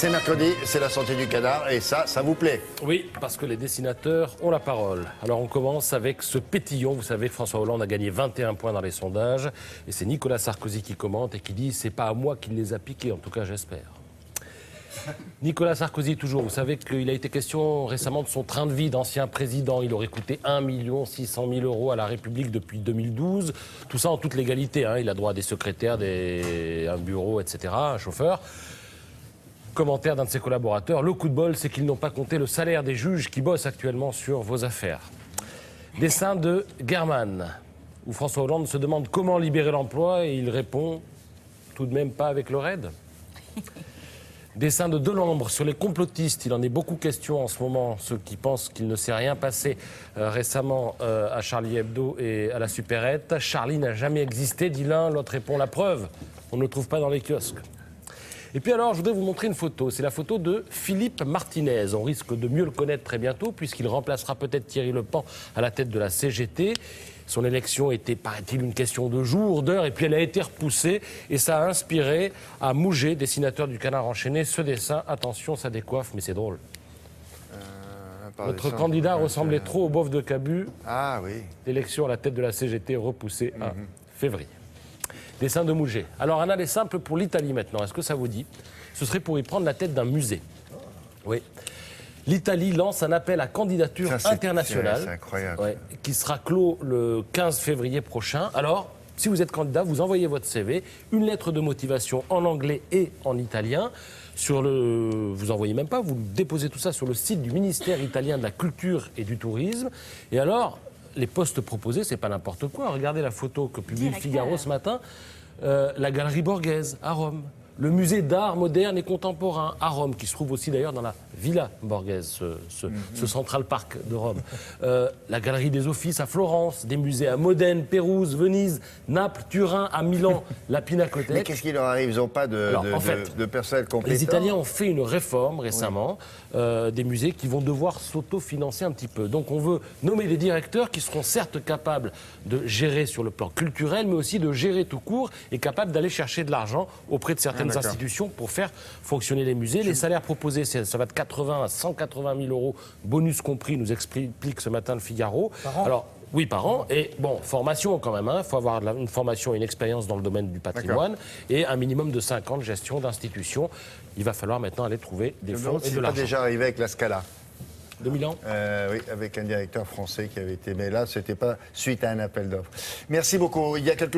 C'est mercredi, c'est la santé du canard et ça vous plaît? Oui, parce que les dessinateurs ont la parole. Alors on commence avec ce pétillon. Vous savez que François Hollande a gagné 21 points dans les sondages. Et c'est Nicolas Sarkozy qui commente et qui dit « c'est pas à moi qu'il les a piqués, en tout cas j'espère ». Nicolas Sarkozy, toujours, vous savez qu'il a été question récemment de son train de vie d'ancien président. Il aurait coûté 1 600 000 € à la République depuis 2012. Tout ça en toute légalité, hein. Il a droit à des secrétaires, un bureau, etc., un chauffeur. Commentaire d'un de ses collaborateurs, le coup de bol, c'est qu'ils n'ont pas compté le salaire des juges qui bossent actuellement sur vos affaires. Dessin de German, où François Hollande se demande comment libérer l'emploi et il répond tout de même pas avec le RAID. Dessin de Delambre sur les complotistes, il en est beaucoup question en ce moment, ceux qui pensent qu'il ne s'est rien passé récemment à Charlie Hebdo et à la supérette. Charlie n'a jamais existé, dit l'un, l'autre répond la preuve, on ne le trouve pas dans les kiosques. Et puis alors, je voudrais vous montrer une photo. C'est la photo de Philippe Martinez. On risque de mieux le connaître très bientôt, puisqu'il remplacera peut-être Thierry Lepant à la tête de la CGT. Son élection était, paraît-il, une question de jours, d'heures, et puis elle a été repoussée. Et ça a inspiré à Mouget, dessinateur du Canard enchaîné, ce dessin. Attention, ça décoiffe, mais c'est drôle. Notre candidat ressemblait trop au bof de Cabu. Ah oui. L'élection à la tête de la CGT repoussée à février. Dessin de Mouget. Alors, un aller simple pour l'Italie maintenant. Est-ce que ça vous dit? Ce serait pour y prendre la tête d'un musée. Oui. L'Italie lance un appel à candidature internationale. C'est incroyable. Ouais, qui sera clos le 15 février prochain. Alors, si vous êtes candidat, vous envoyez votre CV, une lettre de motivation en anglais et en italien. Vous envoyez même pas, vous déposez tout ça sur le site du ministère italien de la Culture et du Tourisme. Et alors, les postes proposés, c'est pas n'importe quoi. Regardez la photo que publie le Figaro ce matin. La Galerie Borghese à Rome. Le musée d'art moderne et contemporain à Rome, qui se trouve aussi d'ailleurs dans la Villa Borghese, ce Central Park de Rome. La Galerie des Offices à Florence, des musées à Modène, Pérouse, Venise, Naples, Turin, à Milan, la Pinacothèque. Mais qu'est-ce qui leur arrive? Ils n'ont pas de personnel compétent? Les Italiens ont fait une réforme récemment des musées qui vont devoir s'autofinancer un petit peu. Donc on veut nommer des directeurs qui seront certes capables de gérer sur le plan culturel, mais aussi de gérer tout court et capables d'aller chercher de l'argent auprès de certaines institutions pour faire fonctionner les musées. Les salaires proposés, ça va de 80 à 180 000 €, bonus compris, nous explique ce matin le Figaro. Par an? Alors, oui, par an. Et bon, formation quand même. Il faut avoir une formation et une expérience dans le domaine du patrimoine et un minimum de 5 ans de gestion d'institutions. Il va falloir maintenant aller trouver des fonds et de l'argent. C'est déjà arrivé avec la Scala. 2000 ans Oui, avec un directeur français qui avait été... Mais là, ce n'était pas suite à un appel d'offres. Merci beaucoup. Il y a quelques...